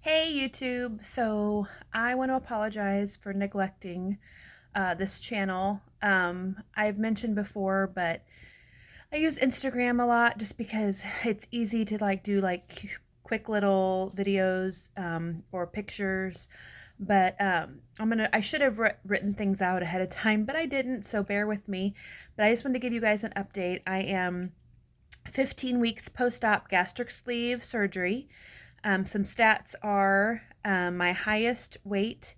Hey YouTube, so I want to apologize for neglecting this channel. I've mentioned before, but I use Instagram a lot just because it's easy to do quick little videos or pictures. But I should have written things out ahead of time, but I didn't, so bear with me. But I just wanted to give you guys an update. I am 15 weeks post-op gastric sleeve surgery. Some stats are my highest weight,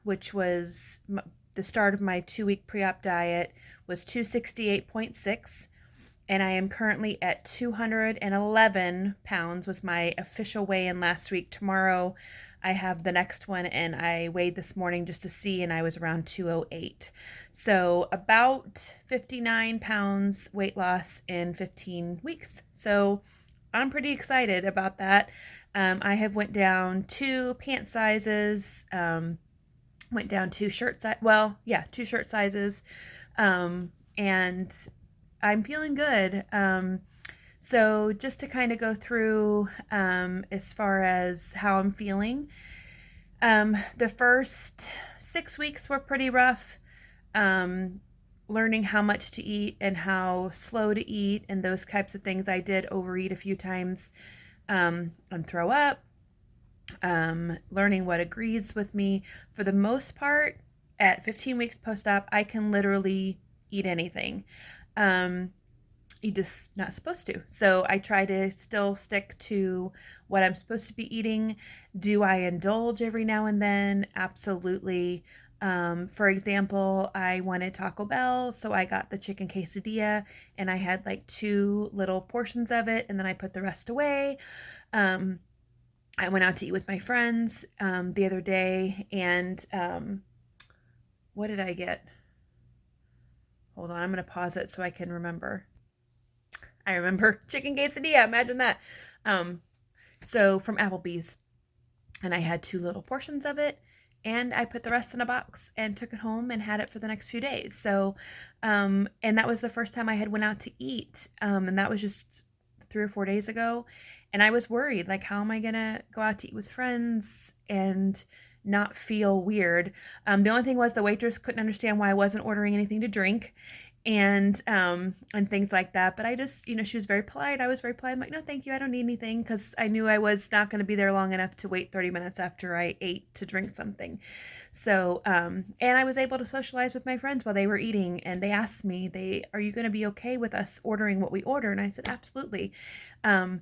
which was the start of my 2-week pre-op diet, was 268.6, and I am currently at 211 pounds was my official weigh-in last week. Tomorrow I have the next one, and I weighed this morning just to see, and I was around 208. So about 59 pounds weight loss in 15 weeks. So I'm pretty excited about that. I have went down 2 pant sizes, went down 2 shirt size. Well, yeah, 2 shirt sizes, and I'm feeling good. So just to kind of go through as far as how I'm feeling, the first 6 weeks were pretty rough. Learning how much to eat and how slow to eat and those types of things. I did overeat a few times and throw up. Learning what agrees with me. For the most part, at 15 weeks post-op, I can literally eat anything. You're just not supposed to. So I try to still stick to what I'm supposed to be eating. Do I indulge every now and then? Absolutely. For example, I wanted Taco Bell, so I got the chicken quesadilla, and I had like 2 little portions of it, and then I put the rest away. I went out to eat with my friends the other day, and what did I get? Hold on, I'm going to pause it so I can remember. I remember chicken quesadilla, imagine that. So from Applebee's, and I had 2 little portions of it, and I put the rest in a box and took it home and had it for the next few days. So, and that was the first time I had went out to eat, and that was just 3 or 4 days ago. And I was worried, like, how am I gonna go out to eat with friends and not feel weird? The only thing was the waitress couldn't understand why I wasn't ordering anything to drink, and things like that. But I just, she was very polite. I was very polite. I'm like, no, thank you. I don't need anything, because I knew I was not going to be there long enough to wait 30 minutes after I ate to drink something. So, and I was able to socialize with my friends while they were eating, and they asked me, are you going to be okay with us ordering what we order? And I said, absolutely. I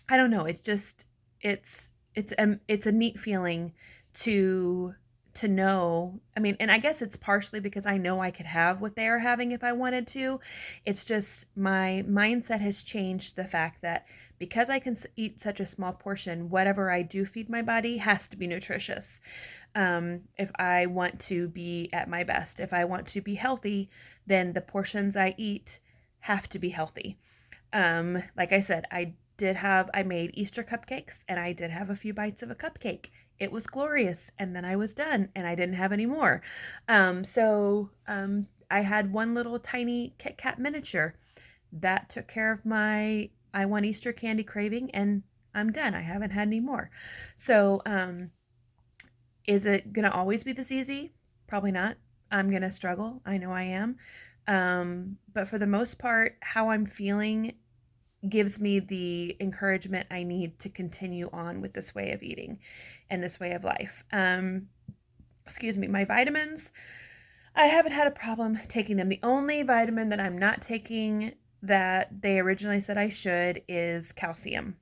don't know. It's just, it's a neat feeling to know. I mean, and I guess it's partially because I know I could have what they are having if I wanted to. It's just my mindset has changed, the fact that because I can eat such a small portion, whatever I do feed my body has to be nutritious. If I want to be at my best, if I want to be healthy, then the portions I eat have to be healthy. Like I said, I made Easter cupcakes, and I did have a few bites of a cupcake. It was glorious, and then I was done, and I didn't have any more. I had one little tiny Kit Kat miniature that took care of my I want Easter candy craving, and I'm done. I haven't had any more. So, is it gonna always be this easy? Probably not. I'm gonna struggle. I know I am. But for the most part, how I'm feeling gives me the encouragement I need to continue on with this way of eating and this way of life. Excuse me, my vitamins, I haven't had a problem taking them. The only vitamin that I'm not taking that they originally said I should is calcium.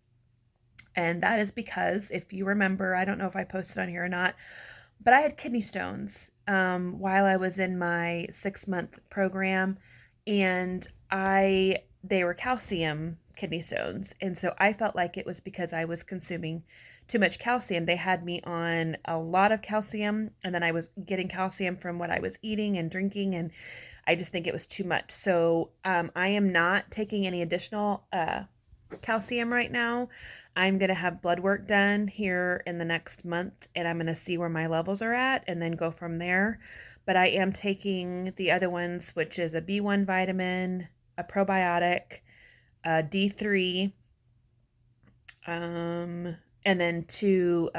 And that is because, if you remember, I don't know if I posted on here or not, but I had kidney stones while I was in my 6-month program, and they were calcium kidney stones. And so I felt like it was because I was consuming too much calcium. They had me on a lot of calcium, and then I was getting calcium from what I was eating and drinking, and I just think it was too much. So I am not taking any additional calcium right now. I'm going to have blood work done here in the next month, and I'm going to see where my levels are at and then go from there. But I am taking the other ones, which is a B1 vitamin, a probiotic, D3, and And then two,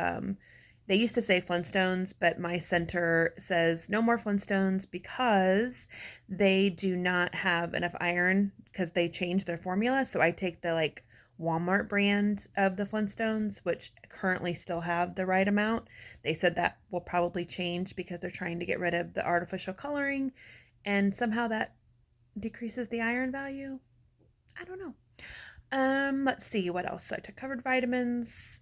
they used to say Flintstones, but my center says no more Flintstones because they do not have enough iron because they changed their formula. So I take the like Walmart brand of the Flintstones, which currently still have the right amount. They said that will probably change because they're trying to get rid of the artificial coloring and somehow that decreases the iron value. I don't know. Let's see what else. So I took covered vitamins.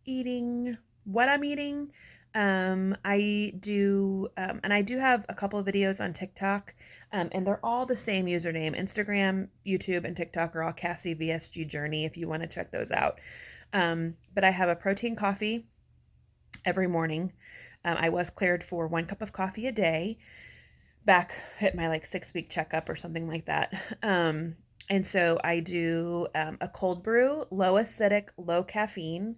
Eating what I'm eating. I do, and I do have a couple of videos on TikTok, and they're all the same username. Instagram, YouTube, and TikTok are all Cassie VSG Journey if you want to check those out. But I have a protein coffee every morning. I was cleared for 1 cup of coffee a day back at my like 6 week checkup or something like that. And so I do a cold brew, low acidic, low caffeine.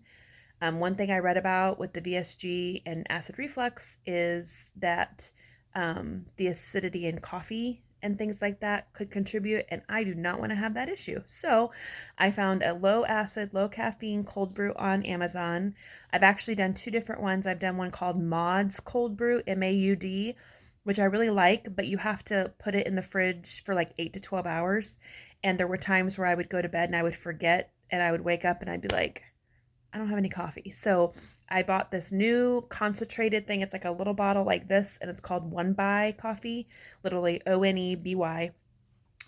One thing I read about with the VSG and acid reflux is that the acidity in coffee and things like that could contribute, and I do not want to have that issue. So I found a low acid, low caffeine cold brew on Amazon. I've actually done two different ones. I've done one called Maud's Cold Brew, MAUD, which I really like, but you have to put it in the fridge for like 8 to 12 hours. And there were times where I would go to bed and I would forget, and I would wake up and I'd be like, I don't have any coffee. So I bought this new concentrated thing. It's like a little bottle like this, and it's called One By Coffee, literally ONEBY.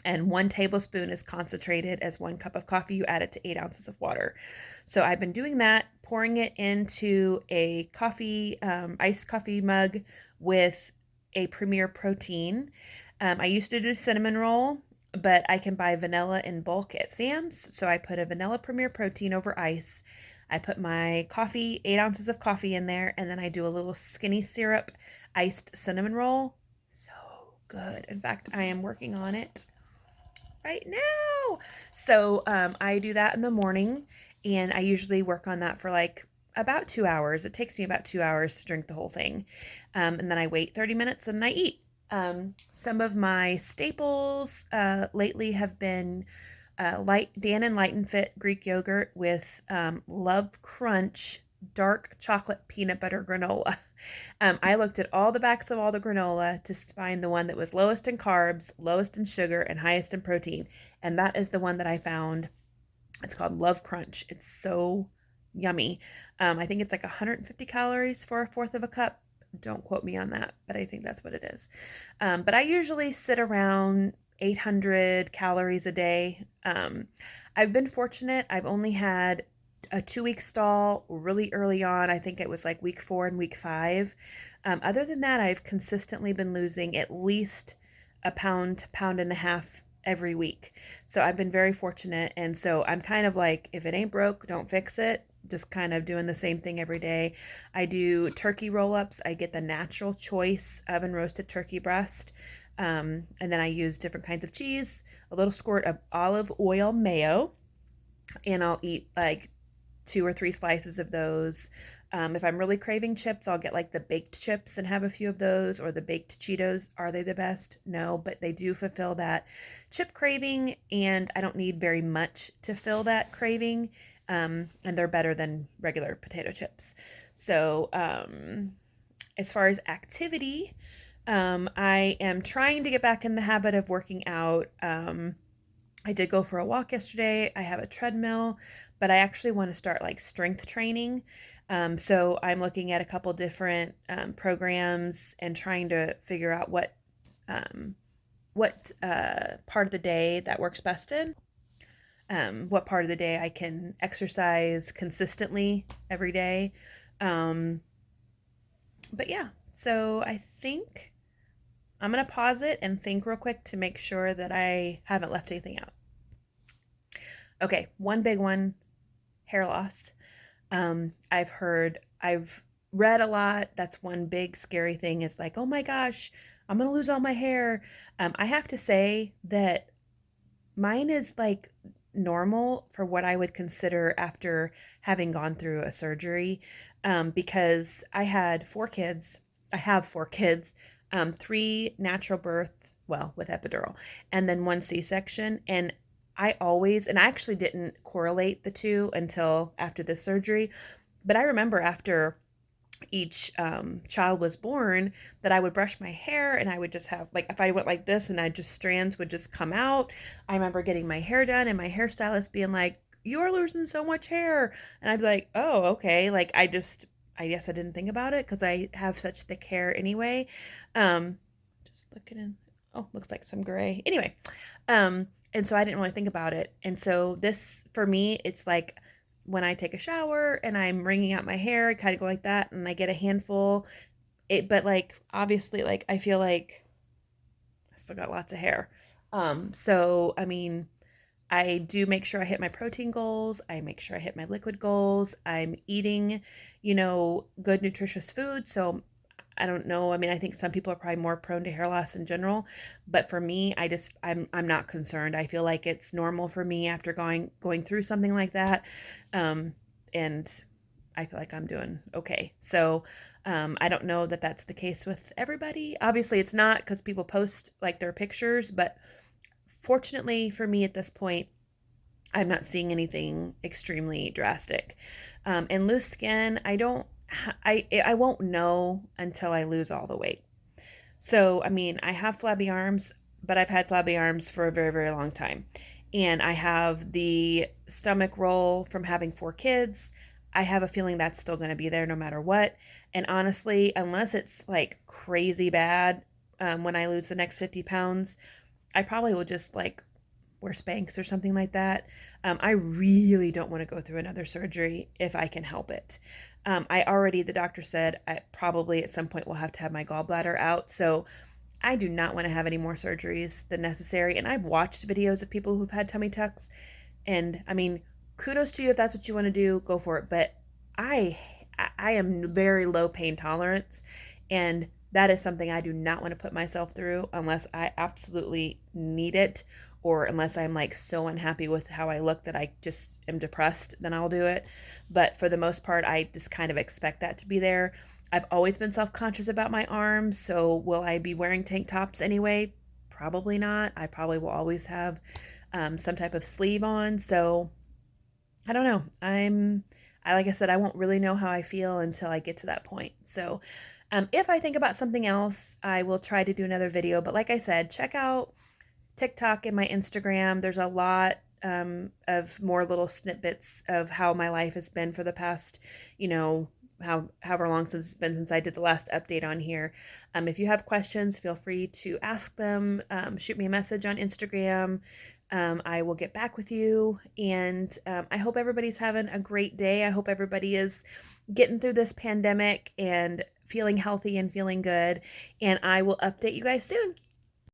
And 1 tablespoon is concentrated as 1 cup of coffee. You add it to 8 ounces of water. So I've been doing that, pouring it into a coffee, iced coffee mug with a Premier Protein. I used to do cinnamon roll, but I can buy vanilla in bulk at Sam's. So I put a vanilla Premier Protein over ice. I put my coffee, 8 ounces of coffee in there, and then I do a little skinny syrup iced cinnamon roll. So good. In fact, I am working on it right now. So I do that in the morning, and I usually work on that for like about 2 hours. It takes me about 2 hours to drink the whole thing. And then I wait 30 minutes and I eat. Some of my staples lately have been Dan and Light and Fit Greek yogurt with Love Crunch dark chocolate peanut butter granola. I looked at all the backs of all the granola to find the one that was lowest in carbs, lowest in sugar, and highest in protein. And that is the one that I found. It's called Love Crunch. It's so yummy. I think it's like 150 calories for a fourth of a cup. Don't quote me on that, but I think that's what it is. But I usually sit around 800 calories a day. I've been fortunate. I've only had a 2 week stall really early on. I think it was like week 4 and week 5. Other than that, I've consistently been losing at least a pound, pound and a half every week. So I've been very fortunate. And so I'm kind of like, if it ain't broke, don't fix it. Just kind of doing the same thing every day. I do turkey roll-ups. I get the Natural Choice oven roasted turkey breast. And then I use different kinds of cheese, a little squirt of olive oil mayo, and I'll eat like 2 or 3 slices of those. If I'm really craving chips, I'll get like the baked chips and have a few of those, or the baked Cheetos. Are they the best? No, but they do fulfill that chip craving, and I don't need very much to fill that craving. And they're better than regular potato chips. So, as far as activity, I am trying to get back in the habit of working out. I did go for a walk yesterday. I have a treadmill, but I actually want to start like strength training. So I'm looking at a couple different programs and trying to figure out what part of the day that works best in. What part of the day I can exercise consistently every day. But yeah, so I think I'm going to pause it and think real quick to make sure that I haven't left anything out. Okay, one big one, hair loss. I've read a lot. That's one big scary thing is like, oh my gosh, I'm going to lose all my hair. I have to say that mine is like normal for what I would consider after having gone through a surgery, because I had 4 kids. I have 4 kids, 3 natural birth, well, with epidural, and then 1 C-section. And I always, and I actually didn't correlate the two until after the surgery, but I remember after each child was born that I would brush my hair and I would just have, like, if I went like this and I just strands would just come out. I remember getting my hair done and my hairstylist being like, "You're losing so much hair," and I'd be like, "Oh, okay." Like, I guess I didn't think about it because I have such thick hair anyway. Just looking in. Oh, looks like some gray. Anyway, and so I didn't really think about it. And so this, for me, it's like when I take a shower and I'm wringing out my hair, I kind of go like that, and I get a handful. But like obviously, like I feel like I still got lots of hair. So I mean, I do make sure I hit my protein goals. I make sure I hit my liquid goals. I'm eating, good nutritious food. So I don't know. I mean, I think some people are probably more prone to hair loss in general, but for me, I'm not concerned. I feel like it's normal for me after going through something like that. Um, and I feel like I'm doing okay. So, I don't know that that's the case with everybody. Obviously, it's not because people post like their pictures, but fortunately for me at this point, I'm not seeing anything extremely drastic. And loose skin, I won't know until I lose all the weight. So, I mean, I have flabby arms, but I've had flabby arms for a very, very long time. And I have the stomach roll from having 4 kids. I have a feeling that's still going to be there no matter what. And honestly, unless it's like crazy bad, when I lose the next 50 pounds, I probably will just like wear Spanx or something like that. I really don't want to go through another surgery if I can help it. The doctor said I probably at some point will have to have my gallbladder out. So I do not want to have any more surgeries than necessary. And I've watched videos of people who've had tummy tucks. And I mean, kudos to you if that's what you want to do, go for it. But I I am very low pain tolerance, and that is something I do not want to put myself through unless I absolutely need it, or unless I'm like so unhappy with how I look that I just am depressed, then I'll do it. But for the most part, I just kind of expect that to be there. I've always been self-conscious about my arms, so will I be wearing tank tops anyway? Probably not. I probably will always have some type of sleeve on. So I don't know. Like I said, I won't really know how I feel until I get to that point. So if I think about something else, I will try to do another video. But like I said, check out TikTok and my Instagram. There's a lot of more little snippets of how my life has been for the past, however long since it's been since I did the last update on here. If you have questions, feel free to ask them. Shoot me a message on Instagram. I will get back with you, and I hope everybody's having a great day. I hope everybody is getting through this pandemic and feeling healthy and feeling good, and I will update you guys soon.